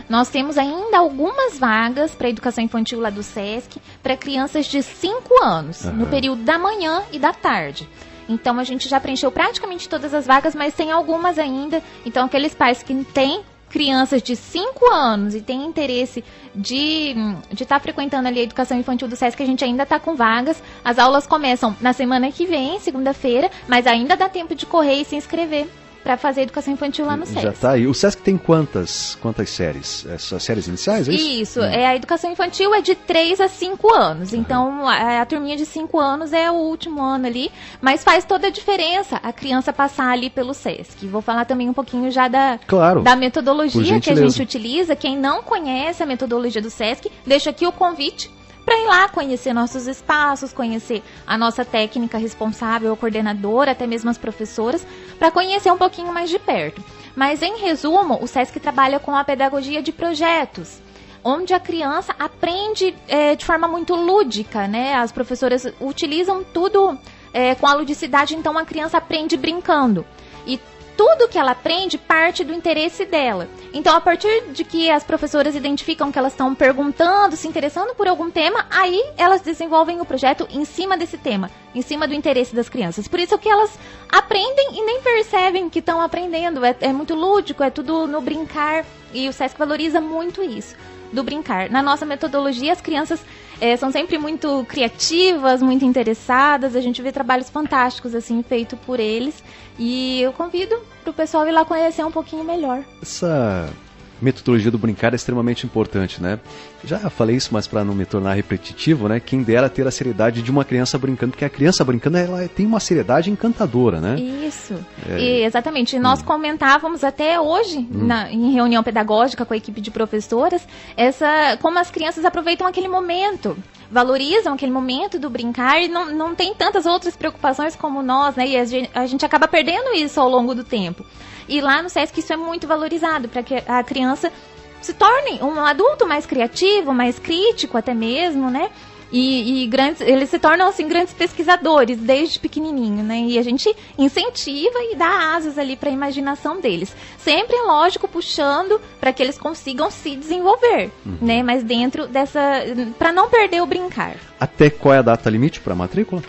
nós temos ainda algumas vagas para educação infantil lá do SESC, para crianças de 5 anos, no período da manhã e da tarde. Então, a gente já preencheu praticamente todas as vagas, mas tem algumas ainda. Então, aqueles pais que têm crianças de 5 anos e têm interesse de estar frequentando ali a educação infantil do SESC, a gente ainda está com vagas. As aulas começam na semana que vem, segunda-feira, mas ainda dá tempo de correr e se inscrever para fazer educação infantil lá no SESC. Já está aí. O SESC tem quantas séries? Essas séries iniciais, é isso? Isso. A educação infantil é de 3 a 5 anos. Então, a turminha de 5 anos é o último ano ali, mas faz toda a diferença a criança passar ali pelo SESC. Vou falar também um pouquinho já da metodologia que a gente utiliza. Quem não conhece a metodologia do SESC, deixo aqui o convite para ir lá conhecer nossos espaços, conhecer a nossa técnica responsável, a coordenadora, até mesmo as professoras, para conhecer um pouquinho mais de perto. Mas, em resumo, o SESC trabalha com a pedagogia de projetos, onde a criança aprende de forma muito lúdica, né? As professoras utilizam tudo com a ludicidade, então a criança aprende brincando. E tudo que ela aprende parte do interesse dela. Então, a partir de que as professoras identificam que elas estão perguntando, se interessando por algum tema, aí elas desenvolvem o projeto em cima desse tema, em cima do interesse das crianças. Por isso que elas aprendem e nem percebem que estão aprendendo. É muito lúdico, é tudo no brincar, e o SESC valoriza muito isso, do brincar. Na nossa metodologia, as crianças são sempre muito criativas, muito interessadas. A gente vê trabalhos fantásticos assim feitos por eles. E eu convido para o pessoal ir lá conhecer um pouquinho melhor. Essa metodologia do brincar é extremamente importante, né? Já falei isso, mas para não me tornar repetitivo, né? Quem dera ter a seriedade de uma criança brincando, porque a criança brincando, ela tem uma seriedade encantadora, né? Isso, exatamente. Nós comentávamos até hoje, em reunião pedagógica com a equipe de professoras, como as crianças aproveitam aquele momento, valorizam aquele momento do brincar e não tem tantas outras preocupações como nós, né? E a gente acaba perdendo isso ao longo do tempo. E lá no SESC isso é muito valorizado, para que a criança se torne um adulto mais criativo, mais crítico até mesmo, né? Eles se tornam assim grandes pesquisadores desde pequenininho, né? E a gente incentiva e dá asas ali para a imaginação deles. Sempre, lógico, puxando para que eles consigam se desenvolver, né? Mas dentro para não perder o brincar. Até qual é a data limite para a matrícula?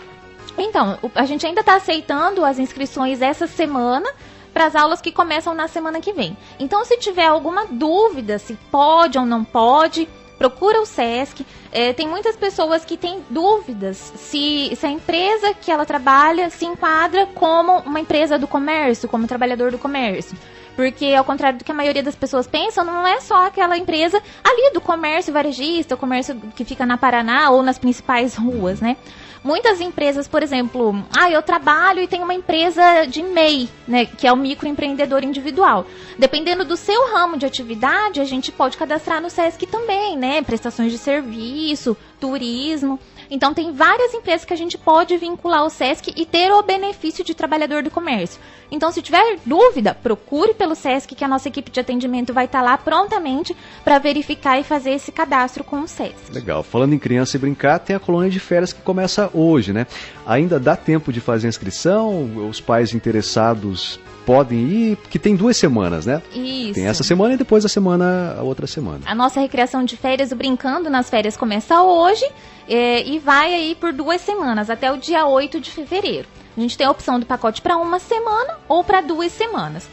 Então, a gente ainda está aceitando as inscrições essa semana, para as aulas que começam na semana que vem. Então, se tiver alguma dúvida, se pode ou não pode, procura o SESC. Tem muitas pessoas que têm dúvidas se a empresa que ela trabalha se enquadra como uma empresa do comércio, como trabalhador do comércio. Porque, ao contrário do que a maioria das pessoas pensam, não é só aquela empresa ali do comércio varejista, o comércio que fica na Paraná ou nas principais ruas, né? Muitas empresas, por exemplo, eu trabalho e tenho uma empresa de MEI, né, que é o microempreendedor individual. Dependendo do seu ramo de atividade, a gente pode cadastrar no SESC também, né? Prestações de serviço, turismo. Então, tem várias empresas que a gente pode vincular ao SESC e ter o benefício de trabalhador do comércio. Então, se tiver dúvida, procure pelo SESC, que a nossa equipe de atendimento vai estar lá prontamente para verificar e fazer esse cadastro com o SESC. Legal. Falando em criança e brincar, tem a colônia de férias que começa hoje, né? Ainda dá tempo de fazer a inscrição? Os pais interessados podem ir, que tem 2 semanas, né? Isso. Tem essa semana e depois a outra semana. A nossa recreação de férias, o Brincando nas Férias, começa hoje e vai aí por 2 semanas, até o dia 8 de fevereiro. A gente tem a opção do pacote para 1 semana ou para 2 semanas.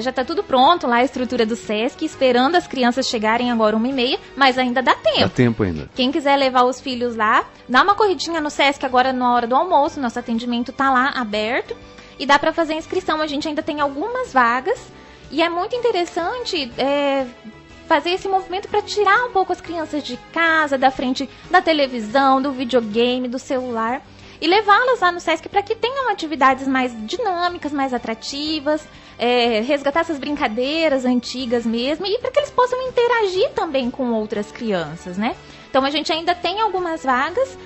Já está tudo pronto lá, a estrutura do SESC, esperando as crianças chegarem agora 1h30, mas ainda dá tempo. Dá tempo ainda. Quem quiser levar os filhos lá, dá uma corridinha no SESC agora na hora do almoço, nosso atendimento está lá aberto. E dá para fazer a inscrição, a gente ainda tem algumas vagas. E é muito interessante fazer esse movimento para tirar um pouco as crianças de casa, da frente da televisão, do videogame, do celular. E levá-las lá no SESC para que tenham atividades mais dinâmicas, mais atrativas. Resgatar essas brincadeiras antigas mesmo. E para que eles possam interagir também com outras crianças, né? Então a gente ainda tem algumas vagas.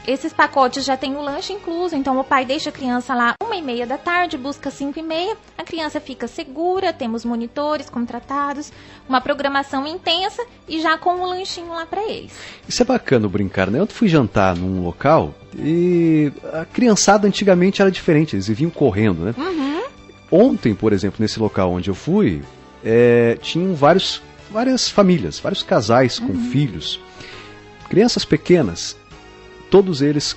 Esses pacotes já tem o lanche incluso, então o pai deixa a criança lá 1h30 da tarde, busca 5h30, a criança fica segura, temos monitores contratados, uma programação intensa e já com o lanchinho lá para eles. Isso é bacana, brincar, né? Eu fui jantar num local e a criançada antigamente era diferente, eles vinham correndo, né? Ontem, por exemplo, nesse local onde eu fui, tinham vários várias famílias, vários casais com filhos, crianças pequenas, todos eles,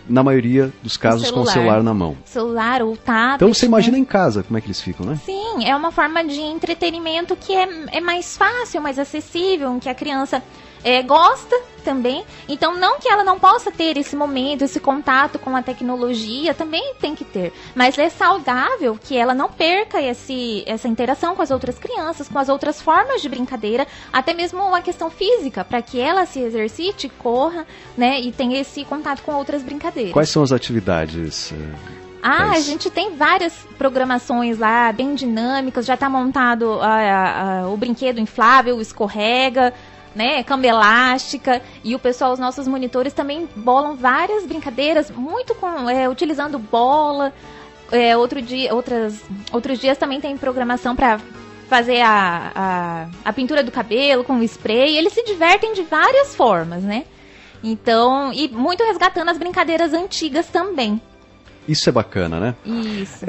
na maioria dos casos, com o celular na mão. Celular ou tablet. Então você imagina em casa como é que eles ficam, né? Sim, é uma forma de entretenimento que é mais fácil, mais acessível, em que a criança gosta também. Então, não que ela não possa ter esse momento, esse contato com a tecnologia, também tem que ter. Mas é saudável que ela não perca essa interação com as outras crianças, com as outras formas de brincadeira, até mesmo uma questão física, para que ela se exercite, corra, né, e tenha esse contato com outras brincadeiras. Quais são as atividades? A gente tem várias programações lá, bem dinâmicas, já está montado o brinquedo inflável, escorrega, né, cama elástica, e o pessoal, os nossos monitores também bolam várias brincadeiras, muito utilizando bola. Outros dias também tem programação para fazer a pintura do cabelo com spray. Eles se divertem de várias formas, né? Então, e muito resgatando as brincadeiras antigas também. Isso é bacana, né? Isso.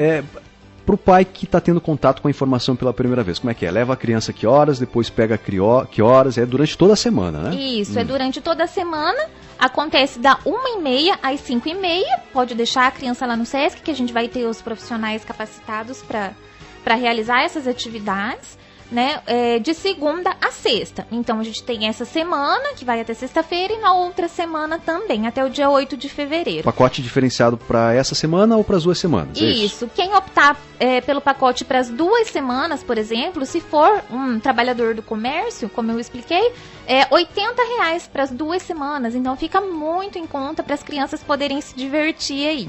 Para o pai que está tendo contato com a informação pela primeira vez, como é que é? Leva a criança que horas, depois pega que horas? É durante toda a semana, né? Isso, é durante toda a semana. Acontece da 1h30 às 5h30. Pode deixar a criança lá no SESC, que a gente vai ter os profissionais capacitados para realizar essas atividades, né? De segunda a sexta. Então a gente tem essa semana, que vai até sexta-feira, e na outra semana também, até o dia 8 de fevereiro. Pacote diferenciado para essa semana ou para as 2 semanas? Isso. Quem optar pelo pacote para as 2 semanas, por exemplo, se for um trabalhador do comércio, como eu expliquei, R$80 para as 2 semanas. Então fica muito em conta para as crianças poderem se divertir aí.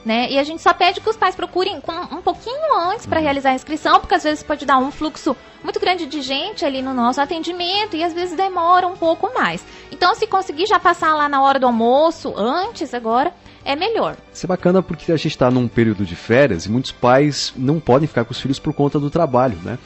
Né? E a gente só pede que os pais procurem um pouquinho antes para realizar a inscrição, porque às vezes pode dar um fluxo muito grande de gente ali no nosso atendimento e às vezes demora um pouco mais. Então, se conseguir já passar lá na hora do almoço, antes agora, é melhor. Isso é bacana porque a gente está num período de férias e muitos pais não podem ficar com os filhos por conta do trabalho, né?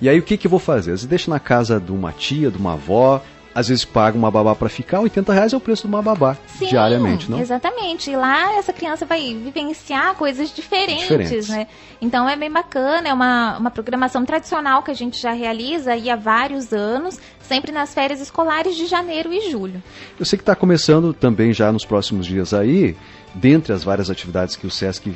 E aí o que eu vou fazer? Às vezes deixo na casa de uma tia, de uma avó. Às vezes paga uma babá para ficar, R$80 é o preço de uma babá. Sim, diariamente, não? Exatamente. E lá essa criança vai vivenciar coisas diferentes, né? Então é bem bacana, é uma programação tradicional que a gente já realiza aí há vários anos, sempre nas férias escolares de janeiro e julho. Eu sei que está começando também já nos próximos dias aí, dentre as várias atividades que o SESC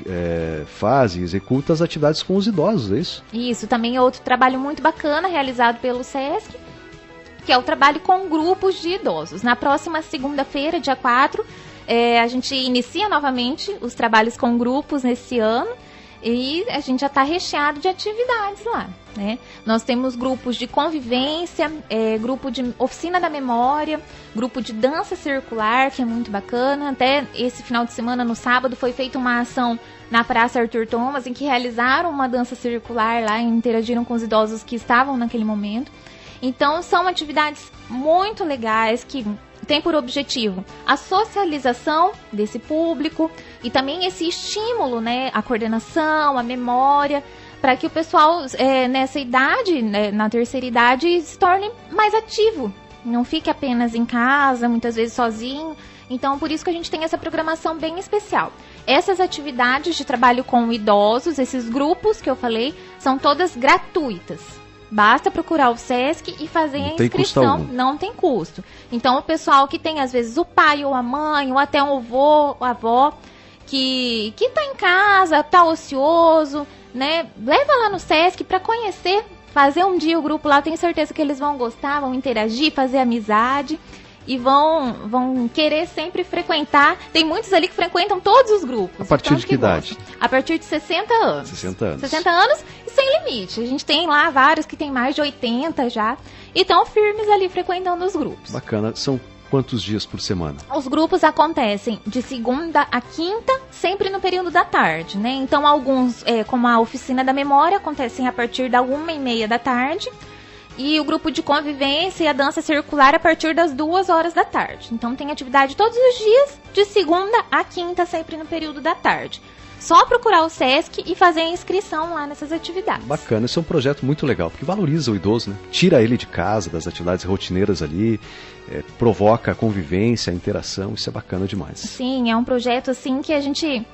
faz e executa, as atividades com os idosos, é isso? Isso, também é outro trabalho muito bacana realizado pelo SESC, que é o trabalho com grupos de idosos. Na próxima segunda-feira, dia 4, a gente inicia novamente os trabalhos com grupos nesse ano e a gente já está recheado de atividades lá, né? Nós temos grupos de convivência, grupo de oficina da memória, grupo de dança circular, que é muito bacana. Até esse final de semana, no sábado, foi feita uma ação na Praça Arthur Thomas, em que realizaram uma dança circular lá e interagiram com os idosos que estavam naquele momento. Então, são atividades muito legais que têm por objetivo a socialização desse público e também esse estímulo, né, à coordenação, à memória, para que o pessoal nessa idade, né, na terceira idade, se torne mais ativo, não fique apenas em casa, muitas vezes sozinho. Então, por isso que a gente tem essa programação bem especial. Essas atividades de trabalho com idosos, esses grupos que eu falei, são todas gratuitas. Basta procurar o SESC e fazer a inscrição, não tem custo. Então, o pessoal que tem, às vezes, o pai ou a mãe, ou até um avô ou avó, que está em casa, está ocioso, né? Leva lá no SESC para conhecer, fazer um dia o grupo lá, tenho certeza que eles vão gostar, vão interagir, fazer amizade e vão querer sempre frequentar. Tem muitos ali que frequentam todos os grupos. A partir de que idade? A partir de 60 anos. 60 anos. 60 anos e sem limite. A gente tem lá vários que tem mais de 80 já. E estão firmes ali frequentando os grupos. Bacana. São quantos dias por semana? Os grupos acontecem de segunda a quinta, sempre no período da tarde, né? Então, alguns, como a oficina da memória, acontecem a partir da 1h30 da tarde. E o grupo de convivência e a dança circular a partir das 2 horas da tarde. Então tem atividade todos os dias, de segunda a quinta, sempre no período da tarde. Só procurar o SESC e fazer a inscrição lá nessas atividades. Bacana, esse é um projeto muito legal, porque valoriza o idoso, né? Tira ele de casa, das atividades rotineiras ali, provoca a convivência, a interação, isso é bacana demais. Sim, é um projeto assim que a gente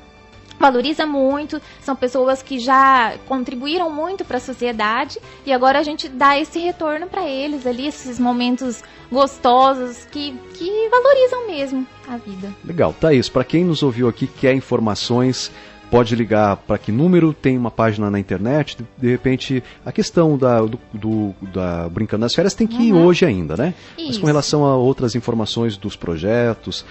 valoriza muito, são pessoas que já contribuíram muito para a sociedade e agora a gente dá esse retorno para eles ali, esses momentos gostosos que valorizam mesmo a vida. Legal, Thaís, para quem nos ouviu aqui, quer informações, pode ligar para que número, tem uma página na internet, de repente a questão da Brincando nas Férias tem que ir hoje ainda, né? Isso. Mas com relação a outras informações dos projetos,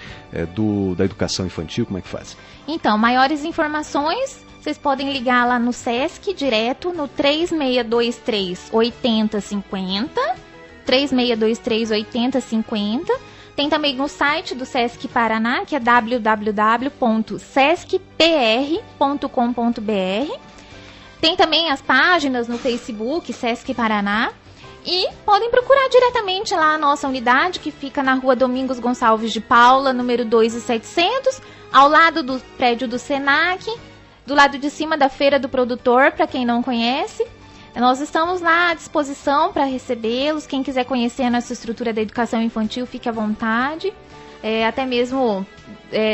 da educação infantil, como é que faz? Então, maiores informações, vocês podem ligar lá no SESC direto no 3623 8050, 3623 8050. Tem também no site do Sesc Paraná, que é www.sescpr.com.br. Tem também as páginas no Facebook, Sesc Paraná. E podem procurar diretamente lá a nossa unidade, que fica na rua Domingos Gonçalves de Paula, número 2700, ao lado do prédio do Senac, do lado de cima da Feira do Produtor, para quem não conhece. Nós estamos lá à disposição para recebê-los. Quem quiser conhecer a nossa estrutura da educação infantil, fique à vontade. Até mesmo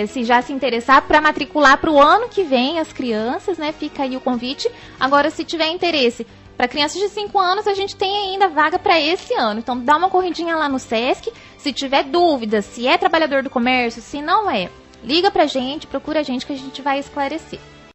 se já se interessar para matricular para o ano que vem as crianças, né? Fica aí o convite. Agora, se tiver interesse, para crianças de 5 anos, a gente tem ainda vaga para esse ano. Então, dá uma corridinha lá no SESC. Se tiver dúvidas, se é trabalhador do comércio, se não é, liga para a gente, procura a gente que a gente vai esclarecer.